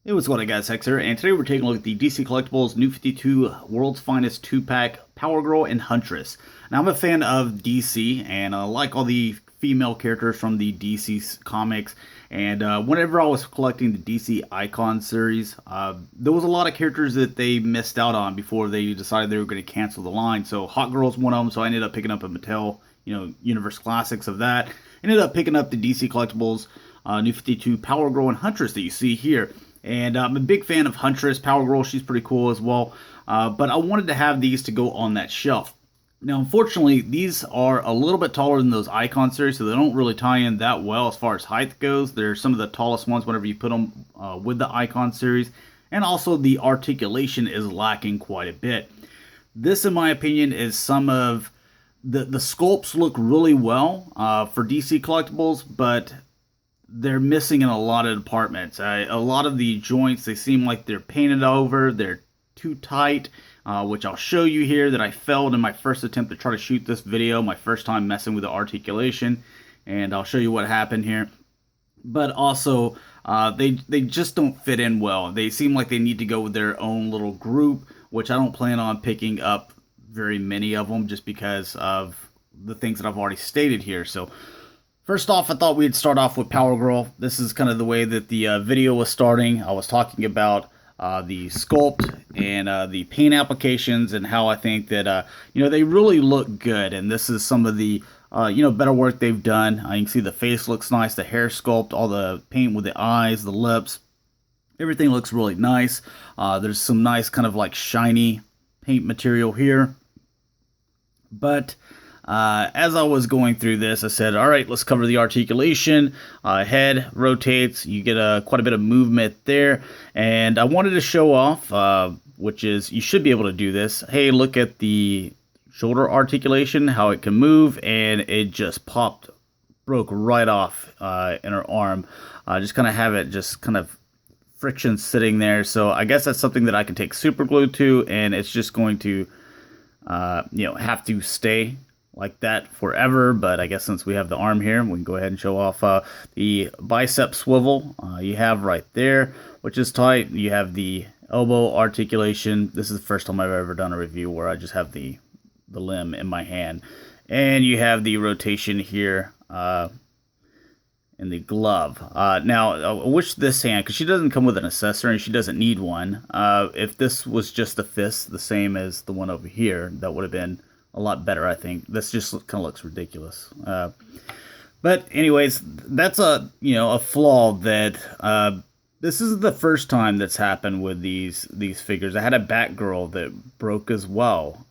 Hey, what's going on, guys? Hex here, and today we're taking a look at the DC Collectibles New 52 World's Finest 2-pack Power Girl and Huntress. Now, I'm a fan of DC, and I like all the female characters from the DC comics, and whenever I was collecting the DC Icon series, there was a lot of characters that they missed out on before they decided they were going to cancel the line. So Hot Girl's one of them, so I ended up picking up a Mattel, Universe Classics of that. Ended up picking up the DC Collectibles New 52 Power Girl and Huntress that you see here. And I'm a big fan of Huntress. Power Girl, she's pretty cool as well. But I wanted to have these to go on that shelf. Now, unfortunately, these are a little bit taller than those Icon series, so they don't really tie in that well as far as height goes. They're some of the tallest ones whenever you put them with the Icon series. And also, the articulation is lacking quite a bit. This, in my opinion, is some of... The sculpts look really well for DC Collectibles, but they're missing in a lot of departments. A lot of the joints, they seem like they're painted over. They're too tight, which I'll show you here that I failed in my first attempt to try to shoot this video, my first time messing with the articulation, and I'll show you what happened here. But also, they just don't fit in well. They seem like they need to go with their own little group, which I don't plan on picking up very many of them just because of the things that I've already stated here. So first off, I thought we'd start off with Power Girl. This is kind of the way that the video was starting. I was talking about the sculpt and the paint applications and how I think that, they really look good. And this is some of the, better work they've done. You can see the face looks nice, the hair sculpt, all the paint with the eyes, the lips. Everything looks really nice. There's some nice kind of like shiny paint material here. But as I was going through this, I said, all right, let's cover the articulation. Head rotates. You get quite a bit of movement there. And I wanted to show off, which is, you should be able to do this. Hey, look at the shoulder articulation, how it can move. And it just broke right off in her arm. Just kind of have it just kind of friction sitting there. So I guess that's something that I can take super glue to. And it's just going to, have to stay like that forever. But I guess since we have the arm here, we can go ahead and show off the bicep swivel you have right there, which is tight. You have the elbow articulation. This is the first time I've ever done a review where I just have the limb in my hand. And you have the rotation here in the glove. Now, I wish this hand, because she doesn't come with an accessory and she doesn't need one. If this was just a fist, the same as the one over here, that would have been a lot better, I think. This just kind of looks ridiculous. But anyways, that's a flaw that this is the first time that's happened with these figures. I had a Batgirl that broke as well.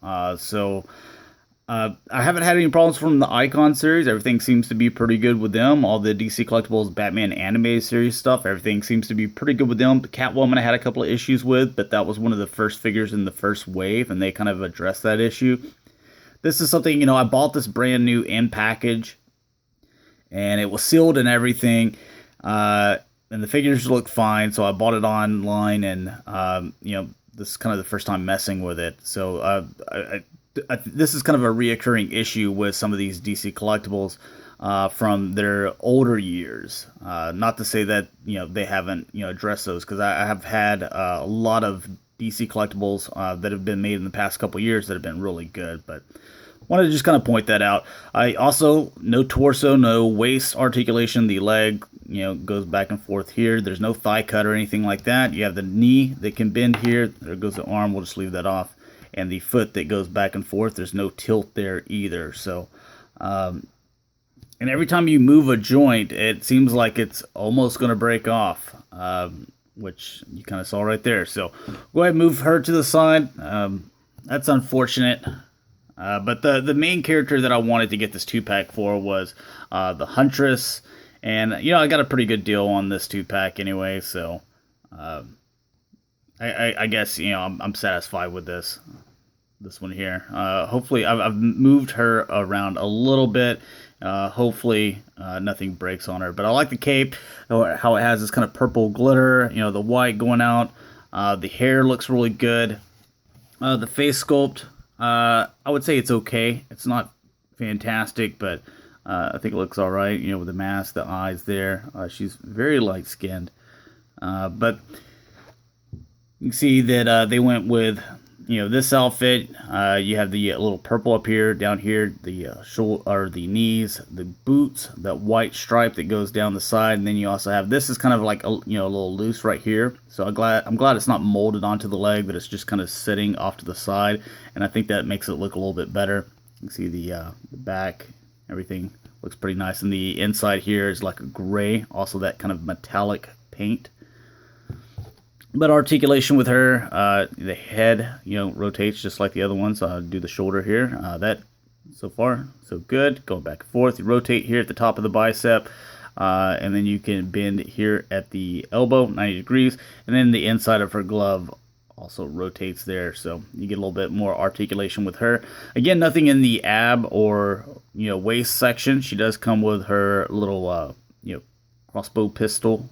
I haven't had any problems from the Icon series. Everything seems to be pretty good with them. All the DC Collectibles Batman animated series stuff, everything seems to be pretty good with them. Catwoman I had a couple of issues with, but that was one of the first figures in the first wave, and they kind of addressed that issue. This is something, I bought this brand new in package, and it was sealed and everything, and the figures looked fine, so I bought it online, and, this is kind of the first time messing with it. So this is kind of a reoccurring issue with some of these DC Collectibles from their older years. Not to say that, they haven't, addressed those, because I have had a lot of DC Collectibles that have been made in the past couple years that have been really good, but wanted to just kind of point that out. I also, no torso, no waist articulation. The leg, goes back and forth here. There's no thigh cut or anything like that. You have the knee that can bend here. There goes the arm. We'll just leave that off. And the foot that goes back and forth. There's no tilt there either. So, and every time you move a joint, it seems like it's almost going to break off, which you kind of saw right there. So go ahead and move her to the side. That's unfortunate. But the main character that I wanted to get this 2-pack for was the Huntress. And, I got a pretty good deal on this 2-pack anyway. So I guess, I'm satisfied with this one here. Hopefully, I've moved her around a little bit. Hopefully, nothing breaks on her. But I like the cape, how it has this kind of purple glitter, the white going out. The hair looks really good. The face sculpt, I would say it's okay. It's not fantastic, but I think it looks all right, with the mask, the eyes there. She's very light-skinned. But You can see that they went with, this outfit. You have the little purple up here, down here, the shoulder or the knees, the boots, that white stripe that goes down the side, and then you also have, this is kind of like a little loose right here. So I'm glad it's not molded onto the leg, but it's just kind of sitting off to the side, and I think that makes it look a little bit better. You can see the back, everything looks pretty nice, and the inside here is like a gray, also that kind of metallic paint. But articulation with her, the head, rotates just like the other ones. I'll do the shoulder here. That, so far, so good. Going back and forth. You rotate here at the top of the bicep, and then you can bend here at the elbow, 90 degrees. And then the inside of her glove also rotates there, so you get a little bit more articulation with her. Again, nothing in the ab or waist section. She does come with her little crossbow pistol.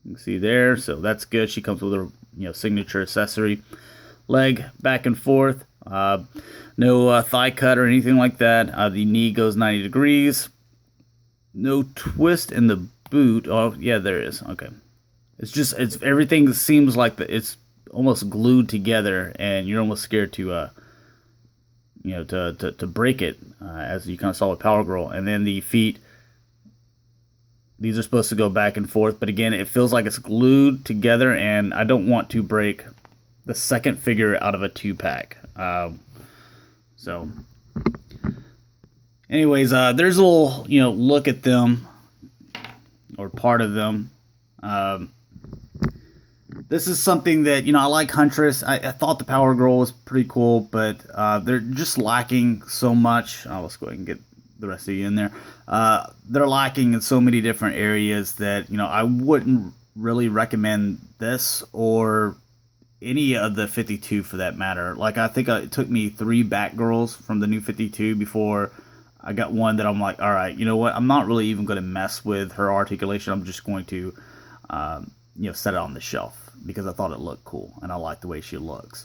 You can see there, so that's good. She comes with her signature accessory. Leg back and forth, no thigh cut or anything like that. The knee goes 90 degrees. No twist in the boot. Oh yeah, there is. Okay, it's everything seems like it's almost glued together, and you're almost scared to to break it, as you kind of saw with Power Girl. And then the feet. These are supposed to go back and forth, but again, it feels like it's glued together, and I don't want to break the second figure out of a 2-pack. So, anyways, there's a little, look at them, or part of them. This is something that, I like Huntress. I thought the Power Girl was pretty cool, but they're just lacking so much. Let's go ahead and get the rest of you in there. They're lacking in so many different areas that I wouldn't really recommend this or any of the 52 for that matter. Like, I think it took me 3 Batgirls from the new 52 before I got one that I'm like, all right, you know what, I'm not really even going to mess with her articulation. I'm just going to set it on the shelf because I thought it looked cool and I like the way she looks,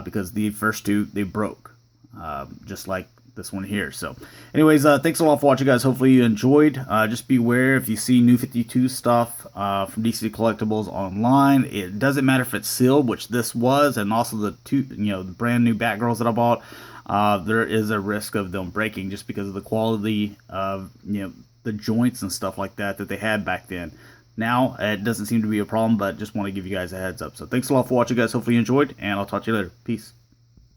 because the first 2 they broke, just like this one here. So anyways, thanks a lot for watching, guys. Hopefully you enjoyed. Just beware if you see new 52 stuff from DC Collectibles online. It doesn't matter if it's sealed, which this was, and also the the brand new Batgirls that I bought. There is a risk of them breaking just because of the quality of the joints and stuff like that they had back then. Now it doesn't seem to be a problem, but just want to give you guys a heads up. So thanks a lot for watching, guys. Hopefully you enjoyed, and I'll talk to you later. Peace.